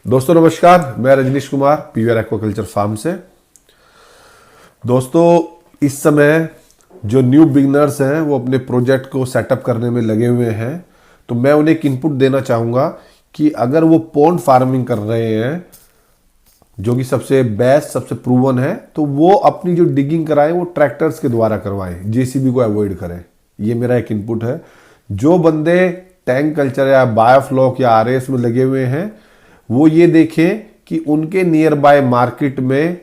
दोस्तों नमस्कार, मैं Rajnish Kumar PVR aquaculture farm से। दोस्तों इस समय जो न्यू बिगनर्स हैं वो अपने प्रोजेक्ट को सेटअप करने में लगे हुए हैं, तो मैं उन्हें एक इनपुट देना चाहूँगा कि अगर वो पॉन्ड फार्मिंग कर रहे हैं जो कि सबसे बेस्ट सबसे प्रूवन है, तो वो अपनी जो डिगिंग कराएं वो ट्रैक्टर्स के द्वारा करवाएं, जेसीबी को अवॉइड करें। ये मेरा एक इनपुट है। जो बंदे टैंक कल्चर या बायोफ्लॉक या आरएस में लगे हुए हैं वो ये देखें कि उनके नियर बाय मार्केट में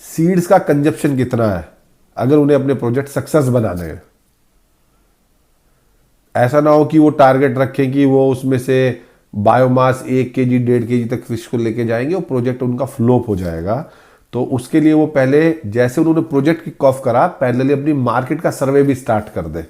सीड्स का कंजप्शन कितना है, अगर उन्हें अपने प्रोजेक्ट सक्सेस बनाने हैं। ऐसा ना हो कि वो टारगेट रखें कि वो उसमें से बायोमास 1 kg 1.5 kg तक फिश को लेके जाएंगे और प्रोजेक्ट उनका फ्लॉप हो जाएगा। तो उसके लिए वो पहले जैसे उन्होंने प्रोजेक्ट किक ऑफ करा, पहले अपनी मार्केट का सर्वे भी स्टार्ट कर दे।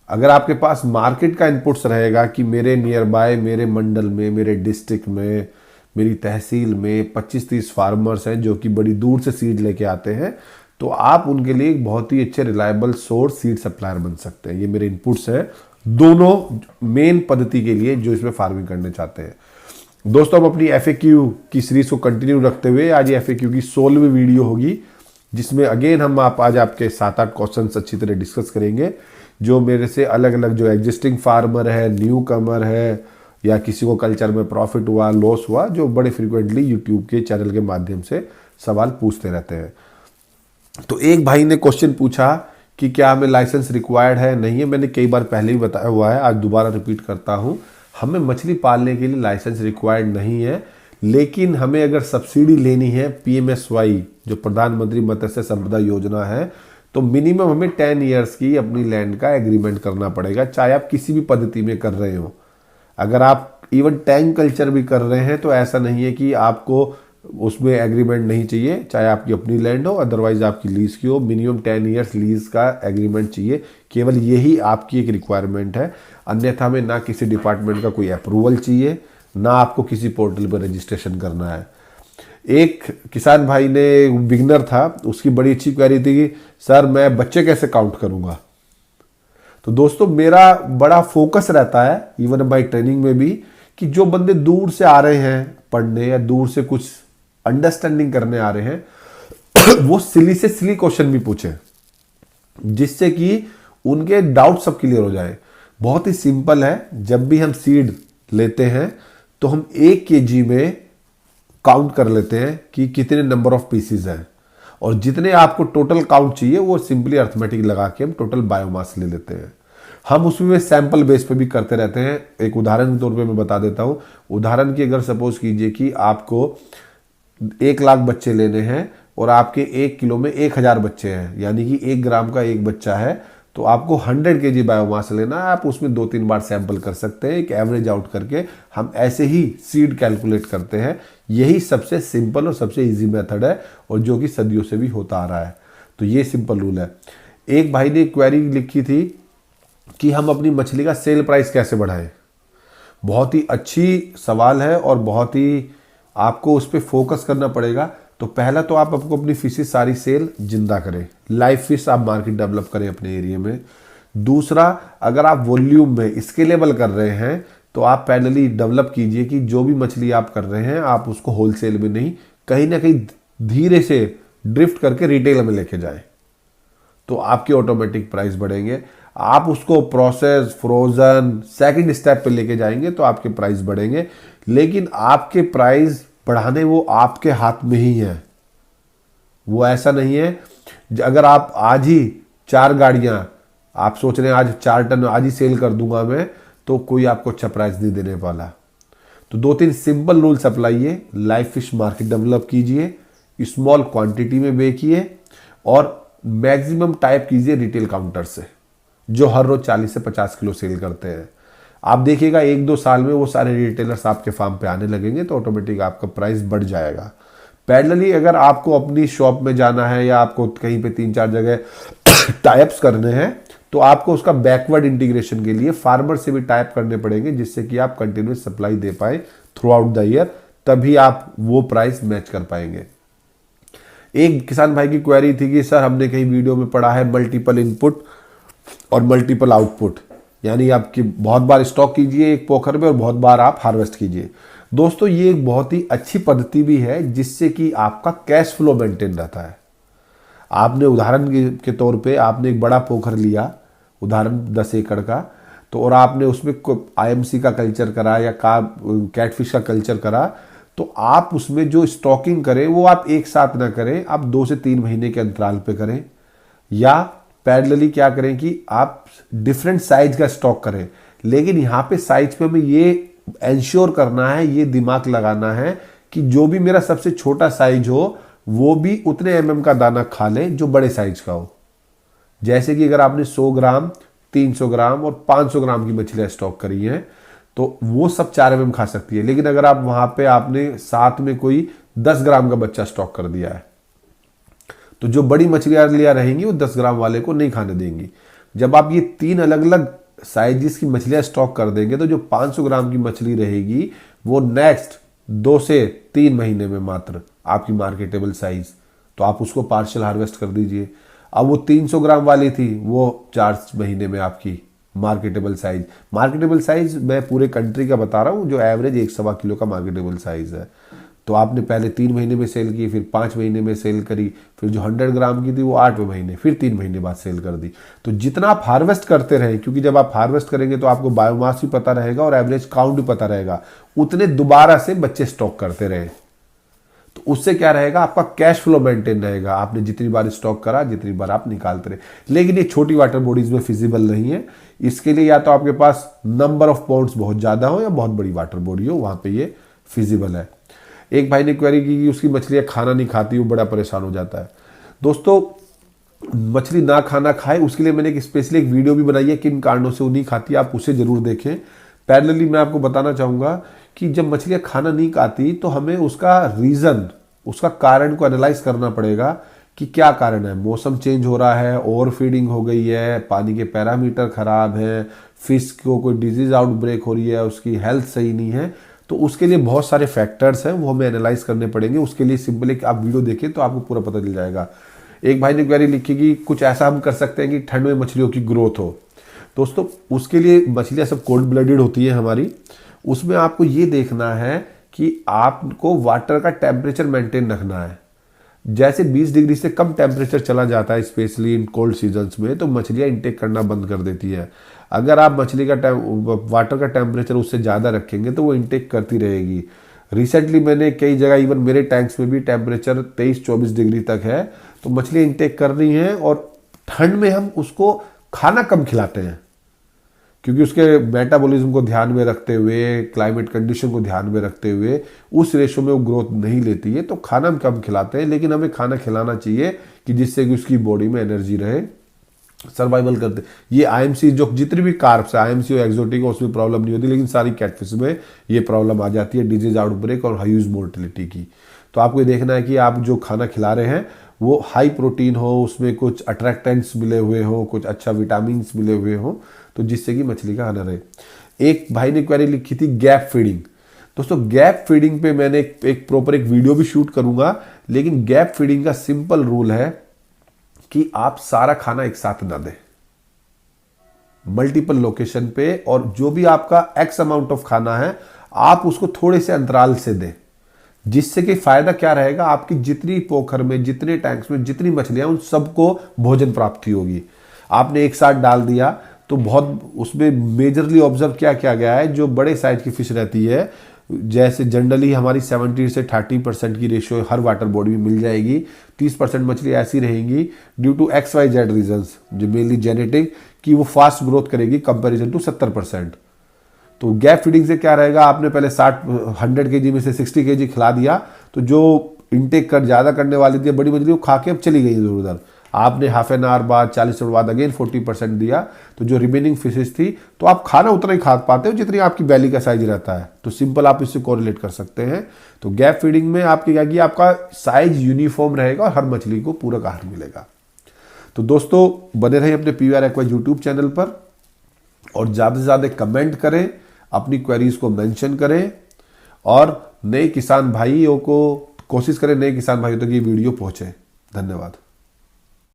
अगर आपके पास मार्केट का इनपुट्स रहेगा कि मेरे नियर बाय, मेरे मंडल में, मेरे डिस्ट्रिक्ट में, मेरी तहसील में 25-30 फार्मर्स हैं जो कि बड़ी दूर से सीड लेके आते हैं, तो आप उनके लिए एक बहुत ही अच्छे रिलायबल सोर्स सीड सप्लायर बन सकते हैं। ये मेरे इनपुट्स हैं दोनों मेन पद्धति के लिए जो इसमें फार्मिंग करने चाहते हैं। दोस्तों हम अपनी FAQ की सीरीज को कंटिन्यू रखते हुए आज ये FAQ की 16वीं वीडियो होगी, जिसमें अगेन हम आज आपके 7-8 क्वेश्चन अच्छी तरह डिस्कस करेंगे जो मेरे से अलग अलग जो एग्जिस्टिंग फार्मर है, न्यू कमर है, या किसी को कल्चर में प्रॉफिट हुआ, लॉस हुआ, जो बड़े फ्रिक्वेंटली यूट्यूब के चैनल के माध्यम से सवाल पूछते रहते हैं। तो एक भाई ने क्वेश्चन पूछा कि क्या हमें लाइसेंस रिक्वायर्ड है, नहीं है। मैंने कई बार पहले भी बताया हुआ है, आज दोबारा रिपीट करता हूं। हमें मछली पालने के लिए लाइसेंस रिक्वायर्ड नहीं है, लेकिन हमें अगर सब्सिडी लेनी है PMSY जो प्रधानमंत्री मत्स्य संपदा योजना है, तो मिनिमम हमें 10 ईयर्स की अपनी लैंड का एग्रीमेंट करना पड़ेगा, चाहे आप किसी भी पद्धति में कर रहे हो। अगर आप इवन टैंक कल्चर भी कर रहे हैं तो ऐसा नहीं है कि आपको उसमें एग्रीमेंट नहीं चाहिए, चाहे आपकी अपनी लैंड हो अदरवाइज आपकी लीज की हो। मिनिमम 10 ईयर्स लीज का एग्रीमेंट चाहिए, केवल यही आपकी एक रिक्वायरमेंट है। अन्यथा हमें ना किसी डिपार्टमेंट का कोई अप्रूवल चाहिए, ना आपको किसी पोर्टल पर रजिस्ट्रेशन करना है। एक किसान भाई ने, बिगनर था, उसकी बड़ी अच्छी क्वेरी थी कि सर मैं बच्चे कैसे काउंट करूंगा। तो दोस्तों मेरा बड़ा फोकस रहता है इवन बाई ट्रेनिंग में भी कि जो बंदे दूर से आ रहे हैं पढ़ने या दूर से कुछ अंडरस्टैंडिंग करने आ रहे हैं वो सिली से सिली क्वेश्चन भी पूछे, जिससे कि उनके डाउट सब क्लियर हो जाए। बहुत ही सिंपल है, जब भी हम सीड लेते हैं तो हम 1 kg में काउंट कर लेते हैं कि कितने नंबर ऑफ पीसीज हैं, और जितने आपको टोटल काउंट चाहिए वो सिंपली अर्थमेटिक लगा के हम टोटल बायोमास ले लेते हैं। हम उसमें सैंपल बेस पे भी करते रहते हैं। एक उदाहरण के तौर पे मैं बता देता हूं। उदाहरण की अगर सपोज कीजिए कि आपको 1 लाख बच्चे लेने हैं और आपके 1 किलो में 1000 बच्चे हैं, यानी कि 1 ग्राम का एक बच्चा है, तो आपको 100 kg बायोमास लेना है। आप उसमें 2-3 बार सैंपल कर सकते हैं, एक एवरेज आउट करके हम ऐसे ही सीड कैलकुलेट करते हैं। यही सबसे सिंपल और सबसे इजी मेथड है, और जो कि सदियों से भी होता आ रहा है। तो ये सिंपल रूल है। एक भाई ने क्वेरी लिखी थी कि हम अपनी मछली का सेल प्राइस कैसे बढ़ाएं। बहुत ही अच्छी सवाल है और बहुत ही आपको उस पर फोकस करना पड़ेगा। तो पहला तो आप आपको अपनी फिशेस सारी सेल जिंदा करें, लाइव फिश आप मार्केट डेवलप करें अपने एरिया में। दूसरा, अगर आप वॉल्यूम में स्केलेबल कर रहे हैं तो आप पहले डेवलप कीजिए कि जो भी मछली आप कर रहे हैं आप उसको होलसेल में नहीं, कहीं ना कहीं धीरे से ड्रिफ्ट करके रिटेल में लेके जाएं, तो आपके ऑटोमेटिक प्राइस बढ़ेंगे। आप उसको प्रोसेस, फ्रोजन, सेकंड स्टेप पे लेके जाएंगे तो आपके प्राइस बढ़ेंगे। लेकिन आपके प्राइस बढ़ाने वो आपके हाथ में ही है। वो ऐसा नहीं है अगर आप आज ही 4 गाड़ियां आप सोच रहे हैं आज 4 टन आज ही सेल कर दूंगा मैं, तो कोई आपको अच्छा प्राइस नहीं देने वाला। तो 2-3 सिंपल रूल्स अप्लाइए, लाइव फिश मार्केट डेवलप कीजिए, स्मॉल क्वांटिटी में बेचिए, और मैक्सिमम टाइप कीजिए रिटेल काउंटर से जो हर रोज 40 से 50 किलो सेल करते हैं। आप देखिएगा 1-2 साल में वो सारे रिटेलर्स आपके फार्म पे आने लगेंगे, तो ऑटोमेटिक आपका प्राइस बढ़ जाएगा। पैरेलली अगर आपको अपनी शॉप में जाना है या आपको कहीं पे 3-4 जगह टाइप्स करने हैं, तो आपको उसका बैकवर्ड इंटीग्रेशन के लिए फार्मर से भी टाइप करने पड़ेंगे, जिससे कि आप कंटिन्यूस सप्लाई दे पाए थ्रू आउट द ईयर, तभी आप वो प्राइस मैच कर पाएंगे। एक किसान भाई की क्वेरी थी कि सर हमने कहीं वीडियो में पढ़ा है मल्टीपल इनपुट और मल्टीपल आउटपुट, यानी आपकी बहुत बार स्टॉक कीजिए एक पोखर में और बहुत बार आप हार्वेस्ट कीजिए। दोस्तों ये एक बहुत ही अच्छी पद्धति भी है जिससे कि आपका कैश फ्लो मेंटेन रहता है। आपने उदाहरण के तौर पे आपने एक बड़ा पोखर लिया, उदाहरण 10 एकड़ का, तो और आपने उसमें आईएमसी का कल्चर करा या कैटफिश का कल्चर करा, तो आप उसमें जो स्टॉकिंग करें वो आप एक साथ ना करें, आप 2 से 3 महीने के अंतराल पे करें, या पैरेलली क्या करें कि आप डिफरेंट साइज का स्टॉक करें। लेकिन यहाँ पे साइज पे हमें ये एंश्योर करना है, ये दिमाग लगाना है कि जो भी मेरा सबसे छोटा साइज हो वो भी उतने का दाना खा ले जो बड़े साइज का हो। जैसे कि अगर आपने 100 ग्राम, 300 ग्राम और 500 ग्राम की मछलियां स्टॉक करी हैं तो वो सब 4 खा सकती है। लेकिन अगर आप वहां पे आपने साथ में कोई 10 ग्राम का बच्चा स्टॉक कर दिया है तो जो बड़ी मछलियां रहेंगी वो 10 ग्राम वाले को नहीं खाने देंगी। जब आप ये 3 अलग अलग साइजेस की मछलियां स्टॉक कर देंगे तो जो 500 ग्राम की मछली रहेगी वो नेक्स्ट 2 से 3 महीने में मात्र आपकी मार्केटेबल साइज, तो आप उसको पार्शियल हार्वेस्ट कर दीजिए। अब वो 300 ग्राम वाली थी वो 4 महीने में आपकी मार्केटेबल साइज मैं पूरे कंट्री का बता रहा हूँ, जो एवरेज 1.25 किलो का मार्केटेबल साइज है। तो आपने पहले 3 महीने में सेल की, फिर 5 महीने में सेल करी, फिर जो 100 ग्राम की थी वो 8वें महीने, फिर 3 महीने बाद सेल कर दी। तो जितना आप हार्वेस्ट करते रहें, क्योंकि जब आप हार्वेस्ट करेंगे तो आपको बायोमास भी पता रहेगा और एवरेज काउंट भी पता रहेगा, उतने दोबारा से बच्चे स्टॉक करते रहे। तो उससे क्या रहेगा, आपका कैश फ्लो मेंटेन रहेगा। आपने जितनी बार स्टॉक करा, जितनी बार आप निकालते रहे। लेकिन ये छोटी वाटर बॉडीज में फिजिबल नहीं है। इसके लिए या तो आपके पास नंबर ऑफ पॉन्ड्स बहुत ज्यादा हो या बहुत बड़ी वाटर बॉडी हो, वहां पे ये फिजिबल है। एक भाई ने क्वेरी की कि उसकी मछलियां खाना नहीं खाती, वो बड़ा परेशान हो जाता है। दोस्तों मछली ना खाना खाए उसके लिए मैंने एक स्पेशली एक वीडियो भी बनाई है, किन कारणों से वो नहीं खाती, आप उसे जरूर देखें। पैरेलली मैं आपको बताना चाहूंगा कि जब मछलियां खाना नहीं खाती तो हमें उसका रीजन, उसका कारण को एनालाइज करना पड़ेगा कि क्या कारण है। मौसम चेंज हो रहा है, ओवर फीडिंग हो गई है, पानी के पैरामीटर खराब है, फिश को कोई डिजीज आउटब्रेक हो रही है, उसकी हेल्थ सही नहीं है। तो उसके लिए बहुत सारे फैक्टर्स हैं, वो हमें एनालाइज करने पड़ेंगे। उसके लिए सिंपल एक आप वीडियो देखें तो आपको पूरा पता चल जाएगा। एक भाई ने क्वेरी लिखी कि कुछ ऐसा हम कर सकते हैं कि ठंड में मछलियों की ग्रोथ हो। दोस्तों उसके लिए मछलियां सब कोल्ड ब्लडेड होती है हमारी, उसमें आपको ये देखना है कि आपको वाटर का टेम्परेचर मेंटेन रखना है। जैसे 20 डिग्री से कम टेम्परेचर चला जाता है स्पेशली इन कोल्ड सीजन्स में, तो मछलियां इंटेक करना बंद कर देती है। अगर आप मछली का वाटर का टेम्परेचर उससे ज़्यादा रखेंगे तो वो इंटेक करती रहेगी। रिसेंटली मैंने कई जगह, इवन मेरे टैंक्स में भी टेम्परेचर 23-24 डिग्री तक है, तो मछली इंटेक कर रही हैं। और ठंड में हम उसको खाना कम खिलाते हैं क्योंकि उसके मेटाबॉलिज्म को ध्यान में रखते हुए, क्लाइमेट कंडीशन को ध्यान में रखते हुए उस रेशो में वो ग्रोथ नहीं लेती है, तो खाना हम कम खिलाते हैं। लेकिन हमें खाना खिलाना चाहिए कि जिससे कि उसकी बॉडी में एनर्जी रहे, सर्वाइवल करते। ये आईएमसी जो जितनी भी कार्ब्स है, आईएमसी और एक्सोटिक, उसमें प्रॉब्लम नहीं होती, लेकिन सारी कैटफिश में ये प्रॉब्लम आ जाती है, डिजीज आउटब्रेक और हाई मोर्टेलिटी की। तो आपको ये देखना है कि आप जो खाना खिला रहे हैं वो हाई प्रोटीन हो, उसमें कुछ अट्रैक्टेंट्स मिले हुए हो, कुछ अच्छा विटामिन मिले हुए हो, तो जिससे कि मछली का खाना रहे। एक भाई ने क्वेरी लिखी थी गैप फीडिंग। दोस्तों गैप फीडिंग पे मैंने एक प्रॉपर एक वीडियो भी शूट करूंगा, लेकिन गैप फीडिंग का सिंपल रूल है कि आप सारा खाना एक साथ ना दें, मल्टीपल लोकेशन पे, और जो भी आपका एक्स अमाउंट ऑफ खाना है आप उसको थोड़े से अंतराल से दें। जिससे कि फायदा क्या रहेगा, आपकी जितनी पोखर में, जितने टैंक्स में जितनी मछलियां, उन सबको भोजन प्राप्ति होगी। आपने एक साथ डाल दिया तो बहुत, उसमें मेजरली ऑब्जर्व क्या किया गया है, जो बड़े साइज की फिश रहती है, जैसे जनरली हमारी 70 से 30% की रेशियो हर वाटर बॉडी में मिल जाएगी। 30% मछली ऐसी रहेंगी ड्यू टू XYZ रीजंस, जो मेनली जेनेटिक, कि वो फास्ट ग्रोथ करेगी कंपैरिजन टू 70%। तो गैप फीडिंग से क्या रहेगा, आपने पहले 100 kg में से 60 kg खिला दिया, तो जो इंटेक कर ज़्यादा करने वाली थी बड़ी मछली, वो खा के अब चली गई इधर उधर। आपने हाफ एन आवर बाद, 40 मिनट बाद अगेन 40% दिया, तो जो रिमेनिंग फिशेज थी, तो आप खाना उतना ही खा पाते हो जितनी आपकी बैली का साइज रहता है। तो सिंपल आप इससे कोरिलेट कर सकते हैं। तो गैप फीडिंग में आपकी क्या कि आपका साइज यूनिफॉर्म रहेगा और हर मछली को पूरक आहार मिलेगा। तो दोस्तों बने रहे अपने PVR एक्वा यूट्यूब चैनल पर, और ज़्यादा से ज़्यादा कमेंट करें, अपनी क्वेरीज को मेंशन करें, और नए किसान भाइयों को कोशिश करें, नए किसान भाइयों तक ये वीडियो पहुंचे। धन्यवाद।